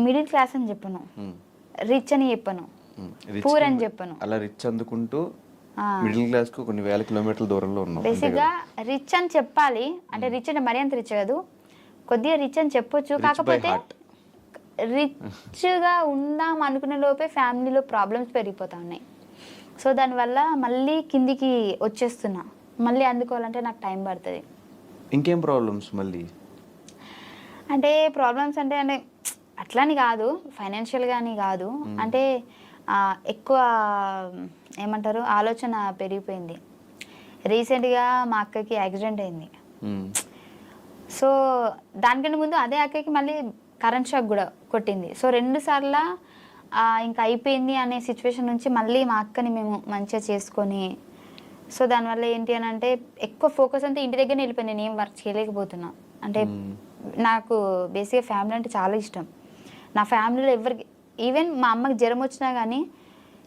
Middle class అని చెప్పను, rich అని చెప్పను, పూర్ అని చెప్పను. అలా రిచ్ అందుకుంటూ మిడిల్ క్లాస్ కు కొన్ని వేల కిలోమీటర్ల దూరంలో ఉన్నాం. బేసిక్గా రిచ్ అని చెప్పాలి అంటే రిచ్ అంటే మరీ అంత రిచ్ కాదు, కొద్దిగా రిచ్ అని చెప్పొచ్చు. కాకపోతే రిచ్గా ఉందాం అనుకునే లోపే ఫ్యామిలీలో ప్రాబ్లమ్స్ పెరిగిపోతా ఉన్నాయి. సో దానివల్ల మళ్ళీ కిందికి వచ్చేస్తున్నా. మళ్ళీ అందుకోవాలంటే నాకు టైం పడుతుంది. ఇంకేం ప్రాబ్లమ్స్ మళ్ళీ అంటే ప్రాబ్లమ్స్ అంటే అంటే అట్లని కాదు, ఫైనాన్షియల్గా అని కాదు, అంటే ఎక్కువ ఏమంటారు ఆలోచన పెరిగిపోయింది. రీసెంట్గా మా అక్కకి యాక్సిడెంట్ అయింది. సో దానికంటే ముందు అదే అక్కకి మళ్ళీ కరెంట్ షాక్ కూడా కొట్టింది. సో 2 సార్లు ఇంకా అయిపోయింది అనే సిచ్యువేషన్ నుంచి మళ్ళీ మా అక్కని మేము మంచిగా చేసుకొని, సో దానివల్ల ఏంటి అని అంటే ఎక్కువ ఫోకస్ అంతా ఇంటి దగ్గరనే వెళ్ళిపోయింది. నేను ఏం వర్క్ చేయలేకపోతున్నా. అంటే నాకు బేసిక్గా ఫ్యామిలీ అంటే చాలా ఇష్టం. నా ఫ్యామిలీలో ఎవరికి ఈవెన్ మా అమ్మకి జ్వరం వచ్చినా కానీ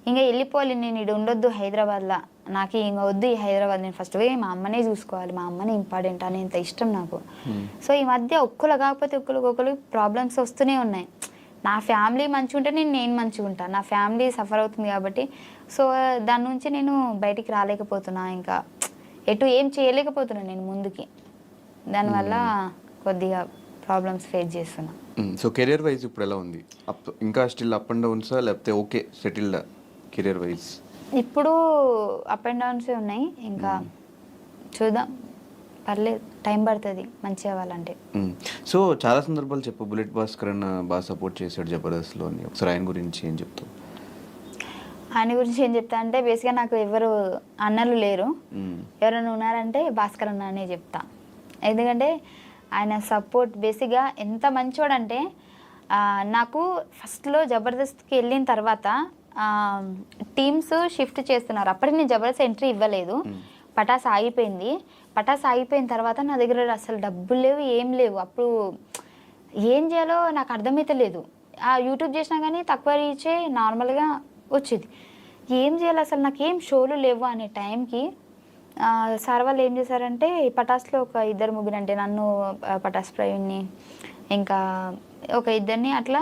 ఇంకా వెళ్ళిపోవాలి, నేను ఇక్కడ ఉండొద్దు హైదరాబాద్లో, నాకు ఇంకా వద్దు ఈ హైదరాబాద్, నేను ఫస్ట్ పోయి మా అమ్మనే చూసుకోవాలి, మా అమ్మనే ఇంపార్టెంట్ అనేంత ఇష్టం నాకు. సో ఈ మధ్య ఒక్కరు కాకపోతే ఒక్కరికి ప్రాబ్లమ్స్ వస్తూనే ఉన్నాయి. నా ఫ్యామిలీ మంచిగా ఉంటే నేను మంచిగా ఉంటాను, నా ఫ్యామిలీ సఫర్ అవుతుంది కాబట్టి సో దాని నుంచి నేను బయటికి రాలేకపోతున్నా, ఇంకా ఎటు ఏం చేయలేకపోతున్నా నేను ముందుకి. దానివల్ల కొద్దిగా ప్రాబ్లమ్స్ ఫేస్ చేస్తున్నా. సో కెరియర్ వైజ్ ఇప్పుడు ఎలా ఉంది? ఇంకా స్టిల్ అప్ అండ్ డౌన్సా లేకపోతే ఓకే సెటిల్డ్ కెరియర్ వైజ్? ఇప్పుడు అప్ అండ్ డౌన్సే ఉన్నాయి, ఇంకా చూద్దాం, పర్లేదు, టైం పడుతుంది మంచి అవ్వాలంటే. సో చాలా సందర్భాలు చెప్పు, బుల్లెట్ భాస్కర్ అన్న బాగా సపోర్ట్ చేశాడు జబర్దస్త్లో అని, ఒకసారి ఆయన గురించి ఏం చెప్తావు? ఆయన గురించి ఏం చెప్తా అంటే బేసిక్గా నాకు ఎవరు అన్నలు లేరు, ఎవరైనా ఉన్నారంటే భాస్కర్ అన్న అనే చెప్తా. ఎందుకంటే ఆయన సపోర్ట్ బేసిక్గా ఎంత మంచోడంటే, నాకు ఫస్ట్లో జబర్దస్త్కి వెళ్ళిన తర్వాత టీమ్స్ షిఫ్ట్ చేస్తున్నారు, అప్పటికి నేను జబర్దస్త్ ఎంట్రీ ఇవ్వలేదు, పటాస్ ఆగిపోయింది. పటాస్ ఆగిపోయిన తర్వాత నా దగ్గర అసలు డబ్బులు లేవు, ఏం లేవు. అప్పుడు ఏం చేయాలో నాకు అర్థమైతే లేదు. యూట్యూబ్ చేసినా కానీ తక్కువ రీచే నార్మల్గా వచ్చేది. ఏం చేయాలి అసలు, నాకు ఏం షోలు లేవు అనే టైంకి సార్ వాళ్ళు ఏం చేశారంటే పటాస్లో ఒక 2-3 అంటే నన్ను, పటాస్ ప్రవీణ్ని, ఇంకా ఒక 2 అట్లా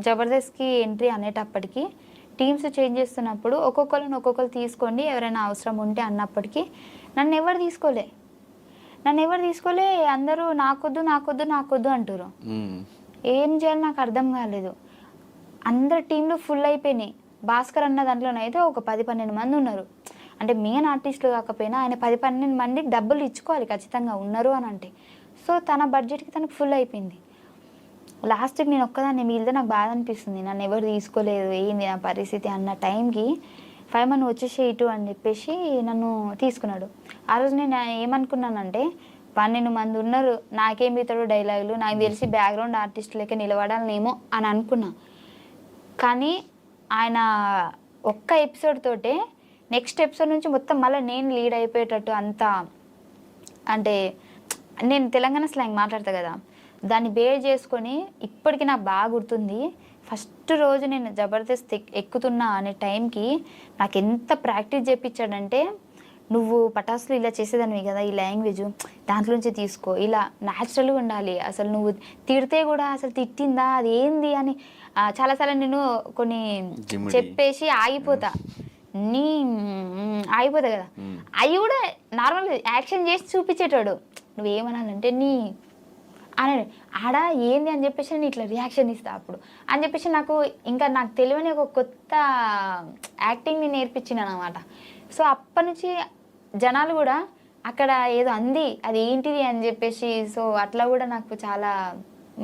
జబర్దస్త్కి ఎంట్రీ అనేటప్పటికి టీమ్స్ చేంజ్ చేస్తున్నప్పుడు ఒక్కొక్కరు తీసుకోండి ఎవరైనా అవసరం ఉంటే అన్నప్పటికీ నన్ను ఎవరు తీసుకోలే. అందరూ నాకొద్దు అంటారు. ఏం చేయాలి నాకు అర్థం కాలేదు. అందరు టీంలు ఫుల్ అయిపోయినాయి. భాస్కర్ అన్న దాంట్లోనైతే ఒక 10-12 మంది ఉన్నారు. అంటే మెయిన్ ఆర్టిస్టులు కాకపోయినా ఆయన 10-12 మందికి డబ్బులు ఇచ్చుకోవాలి ఖచ్చితంగా ఉన్నారు అని అంటే. సో తన బడ్జెట్కి తనకు ఫుల్ అయిపోయింది. లాస్ట్కి నేను ఒక్కదాన్ని మిగిలితే నాకు బాధ అనిపిస్తుంది, నన్ను ఎవరు తీసుకోలేదు, ఏంది నా పరిస్థితి అన్న టైంకి 5 మంది వచ్చేసి ఇటు అని చెప్పేసి నన్ను తీసుకున్నాడు. ఆ రోజు నేను ఏమనుకున్నానంటే 12 మంది ఉన్నారు, నాకేం ఇతడు డైలాగులు, నాకు తెలిసి బ్యాక్గ్రౌండ్ ఆర్టిస్ట్ లెక్క నిలబడాలనేమో అని అనుకున్నా. కానీ ఆయన ఒక్క ఎపిసోడ్ తోటే నెక్స్ట్ ఎపిసోడ్ నుంచి మొత్తం మళ్ళీ నేను లీడ్ అయిపోయేటట్టు అంతా, అంటే నేను తెలంగాణ స్లాంగ్ మాట్లాడతా కదా, దాన్ని బేర్ చేసుకొని ఇప్పటికీ నాకు బాగా గుర్తుంది. ఫస్ట్ రోజు నేను జబర్దస్త్ ఎక్కుతున్నా అనే టైంకి నాకు ఎంత ప్రాక్టీస్ చేయించాడంటే, నువ్వు పటాసులు ఇలా చేసేదానివి కదా, ఈ లాంగ్వేజ్ దాంట్లోంచి తీసుకో, ఇలా న్యాచురల్గా ఉండాలి, అసలు నువ్వు తిడితే కూడా అసలు తిట్టిందా అది ఏంది అని చాలాసార్లు నేను కొన్ని చెప్పేసి ఆగిపోతా కదా, అవి కూడా నార్మల్గా యాక్షన్ చేసి చూపించేటాడు. నువ్వేమనాలంటే అని ఆడ ఏంది అని చెప్పేసి నేను ఇట్లా రియాక్షన్ ఇస్తా అప్పుడు అని చెప్పేసి నాకు తెలియని ఒక కొత్త యాక్టింగ్ని నేర్పించిన అనమాట. సో అప్పటి నుంచి జనాలు కూడా అక్కడ ఏదో అంది అది ఏంటిది అని చెప్పేసి, సో అట్లా కూడా నాకు చాలా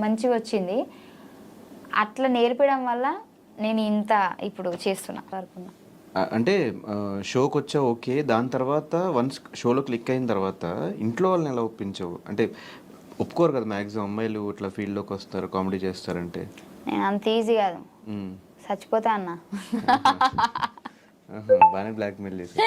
మంచిగా వచ్చింది. అట్లా నేర్పడం వల్ల నేను ఇంత ఇప్పుడు చేస్తున్నా అనుకున్నా. అంటే షోకి వచ్చా ఓకే, దాని తర్వాత వన్స్ షోలో క్లిక్ అయిన తర్వాత ఇంట్లో వాళ్ళని ఎలా ఒప్పించావు? అంటే ఒప్పుకోరు కదా మ్యాక్సిమం అమ్మాయిలు ఇట్లా ఫీల్డ్లోకి వస్తారు కామెడీ చేస్తారంటే. నేను అంత ఈజీ కాదు, చచ్చిపోతా అన్న. బాగానే బ్లాక్మెయిల్ చేసి.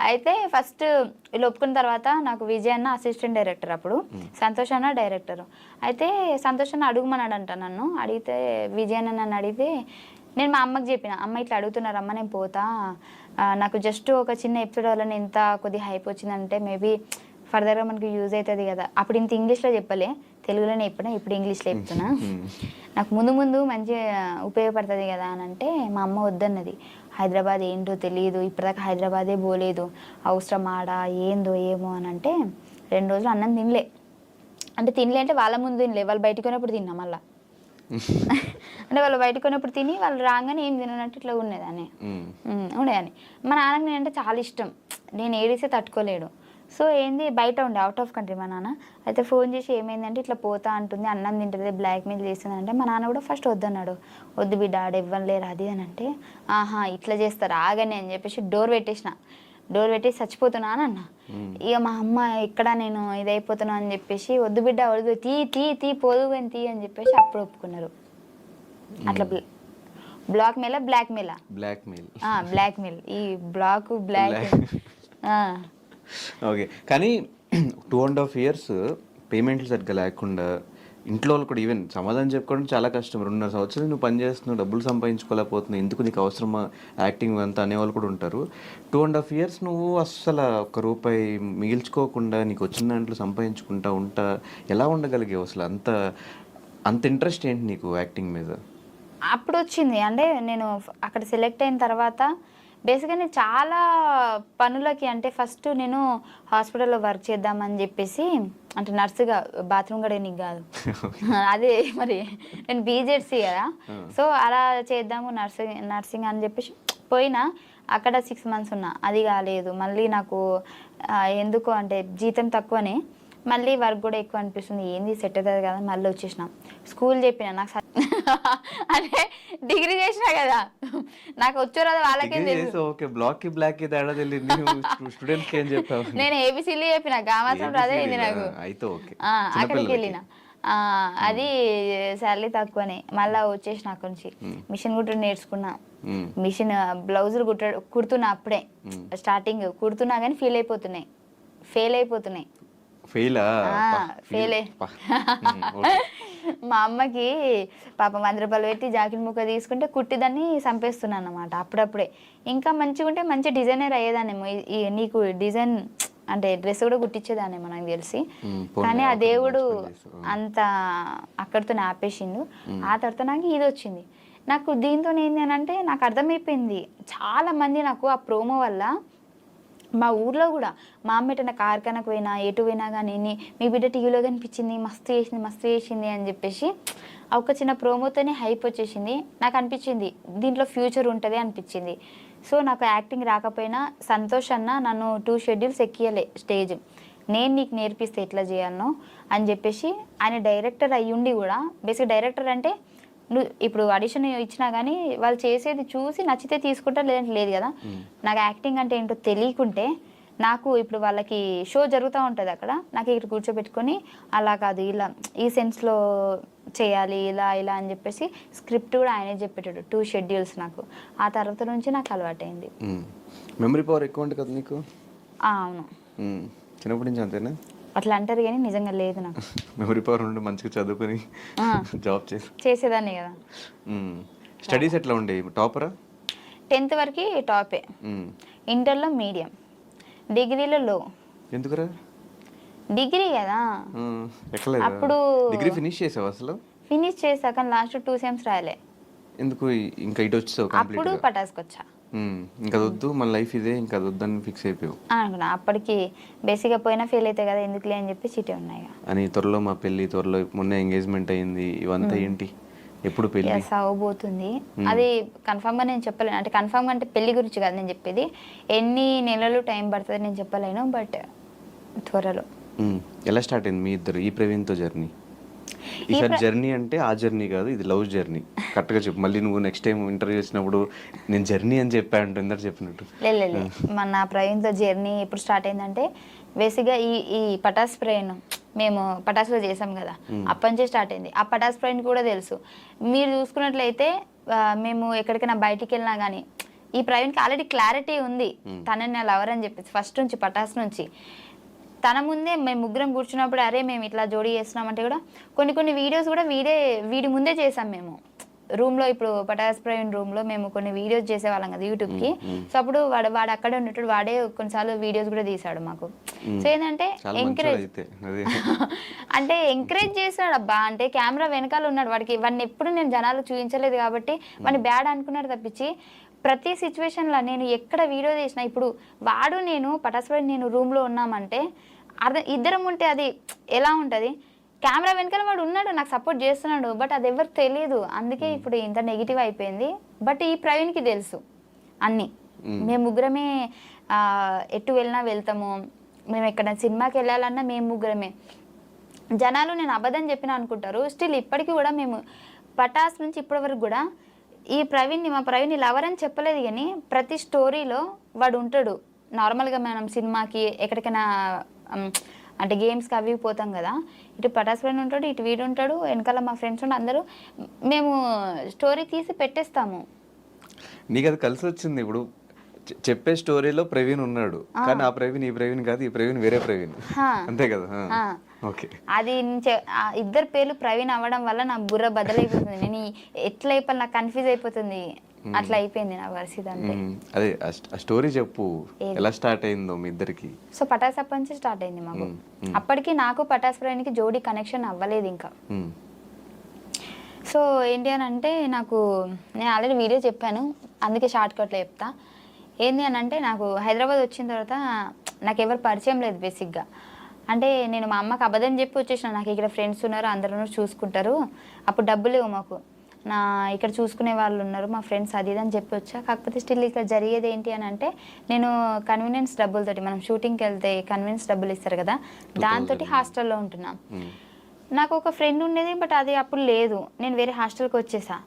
అయితే ఫస్ట్ వీళ్ళు ఒప్పుకున్న తర్వాత నాకు విజయ్ అన్న అసిస్టెంట్ డైరెక్టర్, అప్పుడు సంతోష్ అన్న డైరెక్టర్. అయితే సంతోష్ అన్న అడుగుమన్నాడు అంట నన్ను. అడిగితే విజయ్ అన్న నన్ను అడిగితే నేను మా అమ్మకి చెప్పిన, అమ్మ ఇట్లా అడుగుతున్నారు అమ్మ, నేను పోతా, నాకు జస్ట్ ఒక చిన్న ఎపిసోడ్ వల్ల ఎంత కొద్దిగా హైప్ వచ్చిందంటే మేబీ ఫర్దర్గా మనకి యూజ్ అవుతుంది కదా. అప్పుడు ఇంత ఇంగ్లీష్లో చెప్పలే, తెలుగులోనే చెప్పినా, ఇప్పుడు ఇంగ్లీష్లో చెప్తున్నా. నాకు ముందు ముందు మంచిగా ఉపయోగపడుతుంది కదా అని అంటే మా అమ్మ వద్దన్నది. హైదరాబాద్ ఏంటో తెలియదు, ఇప్పటిదాకా హైదరాబాదే పోలేదు, అవసరం ఆడ ఏందో ఏమో అని అంటే 2 రోజులు అన్నం తినలే. అంటే తినలే అంటే వాళ్ళ ముందు తినలే, వాళ్ళు బయటకు పోయినప్పుడు తిన్నా మళ్ళా. అంటే వాళ్ళు బయటకు పోయినప్పుడు తిని వాళ్ళు రాగానే ఏం తిననట్టు ఇట్లా ఉండేదాన్ని. ఉండేదాన్ని. మా నాన్నకి నేనంటే చాలా ఇష్టం, నేను ఏడిస్తే తట్టుకోలేడు. సో ఏంది బయట ఉండే, అవుట్ ఆఫ్ కంట్రీ మా నాన్న. అయితే ఫోన్ చేసి ఏమైందంటే ఇట్లా పోతా అంటుంది, అన్నం తింటుంది, బ్లాక్మెయిల్ చేస్తుంది అంటే మా నాన్న కూడా ఫస్ట్ వద్దన్నాడు. వద్దు బిడ్డ ఆడ ఇవ్వలేరు అది అని అంటే, ఆహా ఇట్లా చేస్తారు ఆగని అని చెప్పేసి డోర్ పెట్టేసిన. డోర్ పెట్టేసి చచ్చిపోతున్నా అని అన్న. ఇక మా అమ్మ ఇక్కడ నేను ఇదైపోతున్నా అని చెప్పేసి వద్దు బిడ్డ వద్దు, తీ తీ తీ పోదు కానీ తీ అని చెప్పేసి అప్పుడు ఒప్పుకున్నారు. అట్లా బ్లాక్ మెయిల్ బ్లాక్మెయిల్ ఈ బ్లాక్ బ్లాక్. ఓకే, కానీ 2.5 years పేమెంట్లు సరిగ్గా లేకుండా ఇంట్లో వాళ్ళు కూడా ఈవెన్ సమాధానం చెప్పుకోవడం చాలా కష్టం. 2.5 సంవత్సరాలు నువ్వు పని చేస్తున్నావు, డబ్బులు సంపాదించుకోలేకపోతున్నావు, ఎందుకు నీకు అవసరమా యాక్టింగ్ అంతా అనేవాళ్ళు కూడా ఉంటారు. 2.5 years నువ్వు అస్సలు ₹1 మిగిల్చుకోకుండా నీకు వచ్చిన దాంట్లో సంపాదించుకుంటా ఉంటా ఎలా ఉండగలిగావు అసలు? అంత ఇంట్రెస్ట్ ఏంటి నీకు యాక్టింగ్ మీద? అప్పుడు వచ్చింది అంటే నేను అక్కడ సెలెక్ట్ అయిన తర్వాత బేసిక్గా నేను చాలా పనులకి, అంటే ఫస్ట్ నేను హాస్పిటల్లో వర్క్ చేద్దామని చెప్పేసి, అంటే నర్సుగా, బాత్రూమ్ గడవనికి కాదు అదే మరి నేను బీజెడ్సీ కదా. సో అలా చేద్దాము నర్సింగ్ అని చెప్పేసి పోయినా. అక్కడ 6 months ఉన్నా, అది కాలేదు. మళ్ళీ నాకు ఎందుకు అంటే జీతం తక్కువనే, మళ్ళీ వర్క్ కూడా ఎక్కువ అనిపిస్తుంది, ఏంది సెట్ అవుతుంది కదా, మళ్ళీ వచ్చేసిన. స్కూల్ చెప్పిన నాకు అంటే డిగ్రీ చేసినా కదా, నాకు వచ్చో రాదు వాళ్ళకేం తెలుసు. నేను ఏబిసిలు చెప్పిన గామాసం రాదే అయింది నాకు. అక్కడికి వెళ్ళిన అది శాలరీ తక్కువనే, మళ్ళీ వచ్చేసిన అక్కడి నుంచి. మిషన్ కుట్టడం నేర్చుకున్నా, మిషన్ బ్లౌజులు కుడుతున్నా. అప్పుడే స్టార్టింగ్ కుడుతున్నా కానీ ఫెయిల్ అయిపోతున్నాయి. మా అమ్మకి పాపం ₹100 పెట్టి జాకెట్ ముక్క తీసుకుంటే కుట్టిదాన్ని చంపేస్తున్నాను అన్నమాట అప్పుడప్పుడే. ఇంకా మంచిగా ఉంటే మంచి డిజైనర్ అయ్యేదాన్నేమో, నీకు డిజైన్ అంటే డ్రెస్ కూడా కుట్టించేదాన్నేమో నాకు తెలిసి. కానీ ఆ దేవుడు అంత అక్కడితో ఆపేసిండు. ఆ తర్వాత నాకు ఇది వచ్చింది. నాకు దీంతో ఏంటి అని అంటే నాకు అర్థమైపోయింది, చాలా మంది నాకు ఆ ప్రోమో వల్ల, మా ఊర్లో కూడా మా అమ్మ ఎటన్నా కార్ఖానకు పోయినా ఎటు పోయినా కానీ మీ బిడ్డ టీవీలో కనిపించింది, మస్తు చేసింది అని చెప్పేసి ఒక చిన్న ప్రోమోతోనే హైప్ వచ్చేసింది. నాకు అనిపించింది దీంట్లో ఫ్యూచర్ ఉంటుంది అనిపించింది. సో నాకు యాక్టింగ్ రాకపోయినా సంతోష్ అన్న నన్ను 2 schedules ఎక్కియలే స్టేజ్, నేను నీకు నేర్పిస్తే ఎట్లా చేయాలనో అని చెప్పేసి. ఆయన డైరెక్టర్ అయ్యుండి కూడా, బేసిక్ డైరెక్టర్ అంటే నువ్వు ఇప్పుడు ఆడిషన్ ఇచ్చినా కానీ వాళ్ళు చేసేది చూసి నచ్చితే తీసుకుంటా, లేదంటే లేదు కదా. నాకు యాక్టింగ్ అంటే ఏంటో తెలియకుంటే, నాకు ఇప్పుడు వాళ్ళకి షో జరుగుతూ ఉంటుంది అక్కడ, నాకు ఇక్కడ కూర్చోబెట్టుకొని అలా కాదు ఇలా ఈ సెన్స్లో చేయాలి ఇలా ఇలా అని చెప్పేసి స్క్రిప్ట్ కూడా ఆయనే చెప్పేటాడు. 2 schedules నాకు. ఆ తర్వాత నుంచి నాకు అలవాటైంది. మెమరీ పవర్ ఎక్కువ ఉంటుంది కదా నీకు? అవును, చిన్నప్పటి నుంచి అంతేనా? అట్లా అంటారు కానీ నిజంగా లేదు నాకు. మెమరీ పవర్ ఉండి మంచిగా చదువుకొని జాబ్ చేసేదాన్ని కదా. స్టడీస్ ఎట్లా ఉండేవి? టాపరా? 10th వరకు టాపే, ఇంటర్లో మీడియం, డిగ్రీలో లో. ఎందుకురా? డిగ్రీ కదా అప్పుడు. డిగ్రీ ఫినిష్ చేసావు అసలు? ఫినిష్ చేసా కానీ లాస్ట్ 2 sems రాయలే. ఎందుకు ఇంకా ఇటు వచ్చేసావు? అప్పుడు పటాస్కి వచ్చా. ఇంకా వద్దు మన లైఫ్ ఇదే, ఇంకా వద్దని ఫిక్స్ అయిపోయావు అనుకున్నా. అప్పటికి బేసిక్గా పోయినా ఫెయిల్ అవుతాయి కదా, ఎందుకులే అని చెప్పి చీటే ఉన్నాయి అని. త్వరలో మా పెళ్ళి, త్వరలో మొన్న ఎంగేజ్మెంట్ అయింది, ఇవంతా ఏంటి? ఎప్పుడు పెళ్ళి అవబోతుంది అది కన్ఫామ్గా నేను చెప్పలేను. అంటే కన్ఫామ్గా అంటే పెళ్లి గురించి కాదు నేను చెప్పేది, ఎన్ని నెలలు టైం పడుతుంది నేను చెప్పలేను, బట్ త్వరలో. ఎలా స్టార్ట్ అయింది మీ ఇద్దరు ఈ ప్రవీణ్తో జర్నీ? ఈసారి జర్నీ అంటే ఆ జర్నీ కాదు, ఇది లవ్ జర్నీ. కరెక్ట్గా చెప్పు, మళ్ళీ నువ్వు నెక్స్ట్ టైం ఇంటర్వ్యూ చేసినప్పుడు నేను జర్నీ అని చెప్పాను ఇందరు చెప్పినట్టు. లేదు మన ప్రవీణ్తో జర్నీ ఎప్పుడు స్టార్ట్ అయిందంటే, బేసిక్గా ఈ పటాస్ ప్రయాణం మేము పటాస్లో చేసాం కదా, అప్పటి నుంచే స్టార్ట్ అయింది. ఆ పటాస్ ప్రయాణం కూడా తెలుసు. మీరు చూసుకున్నట్లయితే మేము ఎక్కడికైనా బయటికి వెళ్ళినా కానీ ఈ ప్రవీణ్కి ఆల్రెడీ క్లారిటీ ఉంది తనని నా లవర్ అని చెప్పేసి ఫస్ట్ నుంచి, పటాస్ నుంచి. తన ముందే మేము ముగ్గురం కూర్చున్నప్పుడు అరే మేము ఇట్లా జోడీ చేస్తున్నామంటే కూడా కొన్ని వీడియోస్ కూడా వీడి ముందే చేసాం మేము. రూమ్లో ఇప్పుడు పటాస్ ప్రవీణ్ రూమ్లో మేము కొన్ని వీడియోస్ చేసేవాళ్ళం కదా యూట్యూబ్కి. సో అప్పుడు వాడు అక్కడే ఉండేటప్పుడు వాడే కొన్నిసార్లు వీడియోస్ కూడా తీసాడు మాకు. సో ఏంటంటే ఎంకరేజ్ అంటే ఎంకరేజ్ చేశాడు అబ్బా. అంటే కెమెరా వెనకాల ఉన్నాడు, వాడిని ఎప్పుడు నేను జనాలు చూపించలేదు కాబట్టి వాడిని బ్యాడ్ అనుకున్నాడు తప్పించి ప్రతి సిచ్యువేషన్లో నేను ఎక్కడ వీడియో చేసినా ఇప్పుడు వాడు నేను పటాస్ ప్రవీణ్ నేను రూమ్లో ఉన్నామంటే ఇద్దరం ఉంటే అది ఎలా ఉంటుంది, కెమెరా వెనకాల వాడు ఉన్నాడు నాకు సపోర్ట్ చేస్తున్నాడు బట్ అది ఎవరికి తెలియదు. అందుకే ఇప్పుడు ఇంత నెగిటివ్ అయిపోయింది. బట్ ఈ ప్రవీణ్కి తెలుసు అన్నీ. మేము ముగ్గురమే ఎటు వెళ్ళినా వెళ్తాము, మేము ఎక్కడ సినిమాకి వెళ్ళాలన్నా మేము ముగ్గురమే. జనాలు నేను అబద్ధం చెప్పిన అనుకుంటారు, స్టిల్ ఇప్పటికీ కూడా మేము పటాస్ నుంచి ఇప్పటి వరకు కూడా ఈ మా ప్రవీణ్ లవర్ అని చెప్పలేదు కానీ ప్రతి స్టోరీలో వాడు ఉంటాడు. నార్మల్గా మనం సినిమాకి ఎక్కడికైనా అంటే గేమ్స్కి అవి పోతాం కదా, ఇటు పటాస్ ప్రవీణ్ ఉంటాడు, ఇటు వీడు ఉంటాడు, వెనకాల మా ఫ్రెండ్స్ ఉంటారు, అందరూ మేము స్టోరీ తీసి పెట్టేస్తాము. నీకు అది కలిసి వచ్చింది. ఇప్పుడు చెప్పే స్టోరీలో ప్రవీణ్ ఉన్నాడు కానీ ఆ ప్రవీణ్ ఈ ప్రవీణ్ కాదు, ఈ ప్రవీణ్ వేరే ప్రవీణ్, అంతే కదా? ఓకే. అది ఇద్దరు పేర్లు ప్రవీణ్ అవ్వడం వల్ల నా బుర్ర బదలైపోతుంది. నేను ఎట్లా అయిపోయి నాకు కన్ఫ్యూజ్ అయిపోతుంది, అట్లా అయిపోయింది నా పరిస్థితి. అంటే అదే ఆ స్టోరీ చెప్పు, ఎలా స్టార్ట్ అయిందో మీ ఇద్దరికి? సో పటాస్ అప్పటి నుంచి స్టార్ట్ అయింది మాకు. అప్పటికి నాకు పటాస్ ప్రవీణ్కి జోడీ కనెక్షన్ అవ్వలేదు ఇంకా. సో ఏంటి అని అంటే నాకు నేను ఆల్రెడీ వీడియో చెప్పాను, అందుకే షార్ట్ కట్లో చెప్తా. ఏంటి అని అంటే నాకు హైదరాబాద్ వచ్చిన తర్వాత నాకు ఎవరు పరిచయం లేదు బేసిక్గా. అంటే నేను మా అమ్మకి అబద్ధం చెప్పి వచ్చేసిన, నాకు ఇక్కడ ఫ్రెండ్స్ ఉన్నారు అందరూ చూసుకుంటారు, అప్పుడు డబ్బులు లేవు మాకు, ఇక్కడ చూసుకునే వాళ్ళు ఉన్నారు మా ఫ్రెండ్స్ అది ఇది అని చెప్పి వచ్చా. కాకపోతే స్టిల్ ఇక్కడ జరిగేది ఏంటి అని అంటే నేను కన్వీనియన్స్ డబ్బులతోటి, మనం షూటింగ్కి వెళ్తే కన్వీనియన్స్ డబ్బులు ఇస్తారు కదా, దాంతో హాస్టల్లో ఉంటున్నా. నాకు ఒక ఫ్రెండ్ ఉండేది బట్ అది అప్పుడు లేదు, నేను వేరే హాస్టల్కి వచ్చేసా.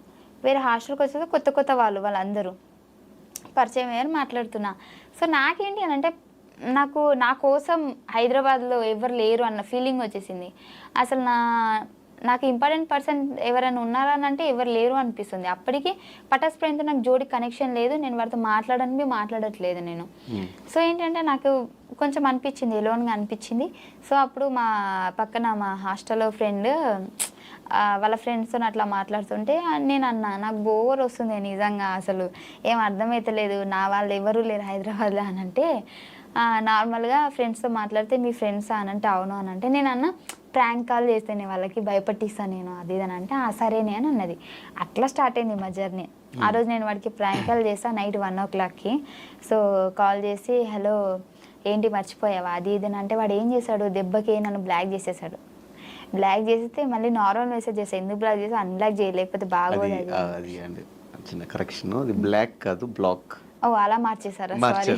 వేరే హాస్టల్కి వచ్చేసా కొత్త వాళ్ళందరూ పరిచయం అయ్యారు, మాట్లాడుతున్నా. సో నాకేంటి అని అంటే నా కోసం హైదరాబాద్లో ఎవరు లేరు అన్న ఫీలింగ్ వచ్చేసింది. అసలు నాకు ఇంపార్టెంట్ పర్సన్ ఎవరైనా ఉన్నారా అని అంటే ఎవరు లేరు అనిపిస్తుంది. అప్పటికి పటాస్ ప్రవీణ్తో నాకు జోడి కనెక్షన్ లేదు, నేను వాడితో మాట్లాడట్లేదు నేను. సో ఏంటంటే నాకు కొంచెం అనిపించింది, ఎలోన్గా అనిపించింది. సో అప్పుడు మా పక్కన మా హాస్టల్లో ఫ్రెండ్ వాళ్ళ ఫ్రెండ్స్తో అట్లా మాట్లాడుతుంటే నేను అన్నా నాకు బోర్ వస్తుంది నిజంగా, అసలు ఏం అర్థమవుతలేదు, నా వాళ్ళు ఎవరు లేరు హైదరాబాద్లో అని అంటే నార్మల్గా ఫ్రెండ్స్తో మాట్లాడితే మీ ఫ్రెండ్సా అని అంటే అవును అని అంటే నేను అన్న ప్రాంక్ కాల్ చేస్తేనే వాళ్ళకి భయపట్టిస్తాను నేను అది ఇది అని అంటే సరేనే అని అన్నది. అట్లా స్టార్ట్ అయింది మా జర్నీ. ఆ రోజు నేను వాడికి ప్రాంక్ కాల్ చేస్తాను నైట్ 1 o'clockకి. సో కాల్ చేసి హలో ఏంటి మర్చిపోయావా అది ఇది అంటే వాడు ఏం చేశాడు, దెబ్బకి నన్ను బ్లాక్ చేసేసాడు. బ్లాక్ చేస్తే మళ్ళీ నార్మల్ మెసేజ్ చేస్తాను, ఎందుకు బ్లాక్ చేసి అన్బ్లాక్ చేయలేకపోతే బాగోదు అది అండి. చిన్న కరెక్షన్, అది బ్లాక్ కాదు బ్లాక్. ఓ అలా మార్చేసారా? సారీ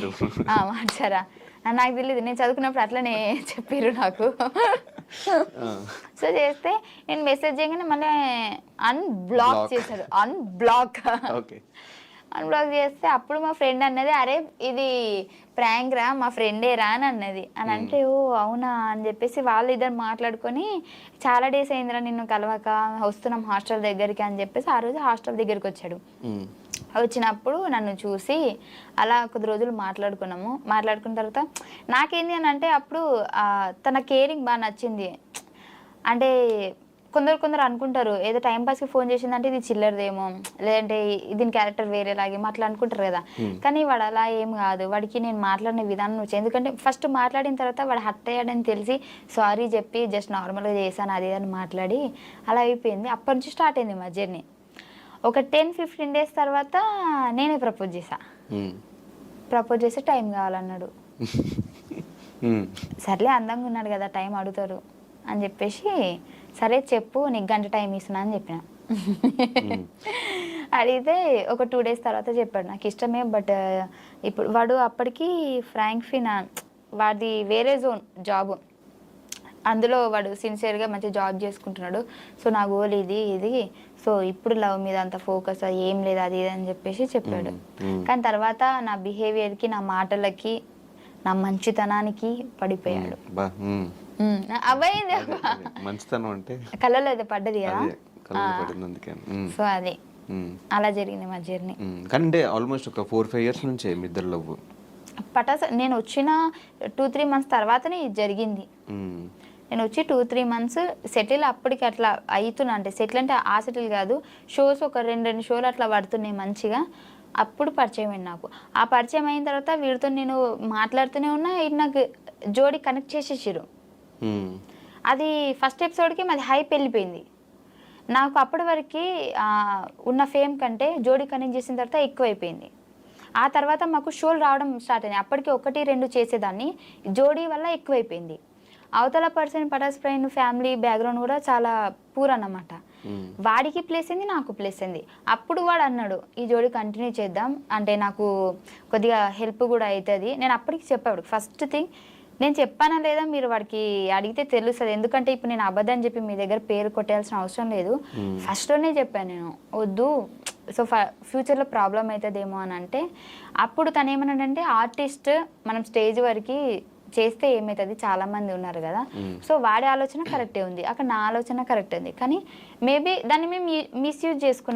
మార్చారా, నాకు తెలియదు, నేను చదువుకున్నప్పుడు అట్లనే చెప్పారు నాకు. సో చేస్తే నేను మెసేజ్ చేయగానే మళ్ళీ అన్బ్లాక్ చేశాడు. అన్బ్లాక్ చేస్తే అప్పుడు మా ఫ్రెండ్ అన్నది అరే ఇది ప్రాంక్ రా మా ఫ్రెండే రా అని అన్నది. అని అంటే ఓ అవునా అని చెప్పేసి వాళ్ళు ఇద్దరు మాట్లాడుకొని చాలా డేస్ అయిందిరా నిన్ను కలవక, వస్తున్నాం హాస్టల్ దగ్గరికి అని చెప్పేసి ఆ రోజు హాస్టల్ దగ్గరికి వచ్చాడు. వచ్చినప్పుడు నన్ను చూసి అలా కొద్ది రోజులు మాట్లాడుకున్నాము. మాట్లాడుకున్న తర్వాత నాకేంది అని అంటే అప్పుడు తన కేరింగ్ బాగా నచ్చింది. అంటే కొందరు అనుకుంటారు ఏదో టైంపాస్కి ఫోన్ చేసిందంటే ఇది చిల్లరదేమో, లేదంటే దీని క్యారెక్టర్ వేరేలాగేమో అట్లా అనుకుంటారు కదా. కానీ వాడు అలా ఏం కాదు, వాడికి నేను మాట్లాడిన విధానం వచ్చి, ఎందుకంటే ఫస్ట్ మాట్లాడిన తర్వాత వాడు హర్ట్ అయ్యాడని తెలిసి సారీ చెప్పి జస్ట్ నార్మల్గా చేశాను అది అని మాట్లాడి అలా అయిపోయింది. అప్పటి నుంచి స్టార్ట్ అయింది మా జర్నీ. ఒక 10-15 days తర్వాత నేనే ప్రపోజ్ చేస్తే టైం కావాలన్నాడు. సర్లే అందంగా ఉన్నాడు కదా టైం అడుగుతారు అని చెప్పేసి సరే చెప్పు నీకు గంట టైం ఇస్తున్నా అని చెప్పిన. అడిగితే ఒక 2 days తర్వాత చెప్పాడు నాకు ఇష్టమే బట్ ఇప్పుడు వాడు అప్పటికి ఫ్రాంక్ ఫినాన్ వాడి వేరే జోన్ జాబ్, అందులో వాడు సిన్సియర్గా మంచి జాబ్ చేసుకుంటున్నాడు. సో నా గోల్ ఇది సో ఇప్పుడు లవ్ మీద అంత ఫోకస్ ఏం లేదు అది ఇది అని చెప్పేసి చెప్పాడు. కానీ తర్వాత నా బిహేవియర్కి, నా మాటలకి, నా మంచితనానికి పడిపోయాడు. అవ్వయింది మంచితనం అంటే కళ్ళలో అయితే పడ్డది కదా. సో అది అలా జరిగింది మా జర్నీ. అంటే ఆల్మోస్ట్ ఒక 4-5 years నుంచే మీ ఇద్దరు లవ్. పటాస్ నేను వచ్చిన 2-3 months తర్వాతనే ఇది జరిగింది. నేను వచ్చి 2-3 మంత్స్ సెటిల్ అప్పటికి అట్లా అవుతున్నా, అంటే సెటిల్ అంటే ఆ సెటిల్ కాదు, షోస్ ఒక 2 షోలు అట్లా పడుతున్నాయి మంచిగా. అప్పుడు పరిచయం అయింది నాకు. ఆ పరిచయం అయిన తర్వాత వీడితో నేను మాట్లాడుతూనే ఉన్నా, ఇది నాకు జోడీ కనెక్ట్ చేసేసారు. అది ఫస్ట్ ఎపిసోడ్కి మాది హైప్ వెళ్ళిపోయింది. నాకు అప్పటి వరకు ఉన్న ఫేమ్ కంటే జోడీ కనెక్ట్ చేసిన తర్వాత ఎక్కువైపోయింది. ఆ తర్వాత మాకు షోలు రావడం స్టార్ట్ అయినాయి. అప్పటికి 1-2 చేసేదాన్ని, జోడీ వల్ల ఎక్కువైపోయింది. అవతల పర్సన్ పటాస్ ఫ్రెండ్ ఫ్యామిలీ బ్యాక్గ్రౌండ్ కూడా చాలా పూర్ అన్నమాట. వాడికి ప్లేస్ అయింది, నాకు ప్లేస్ అయింది. అప్పుడు వాడు అన్నాడు ఈ జోడీ కంటిన్యూ చేద్దాం, అంటే నాకు కొద్దిగా హెల్ప్ కూడా అవుతుంది. నేను అప్పటికి చెప్పాడు ఫస్ట్ థింగ్, నేను చెప్పానా లేదా మీరు వాడికి అడిగితే తెలుస్తుంది, ఎందుకంటే ఇప్పుడు నేను అబద్ధం చెప్పి మీ దగ్గర పేరు కొట్టేయాల్సిన అవసరం లేదు. ఫస్ట్లోనే చెప్పాను నేను, వద్దు సో ఫ్యూచర్లో ప్రాబ్లం అవుతుందేమో అని. అంటే అప్పుడు తను ఏమన్నాడంటే, ఆర్టిస్ట్ మనం స్టేజ్ వరకు చేస్తే ఏమవుతుంది, చాలామంది ఉన్నారు కదా. సో వాడి ఆలోచన కరెక్టే ఉంది, అక్కడ నా ఆలోచన కరెక్ట్ ఉంది, కానీ మేబీ దాన్ని మేము మిస్యూజ్ చేసుకున్నాం.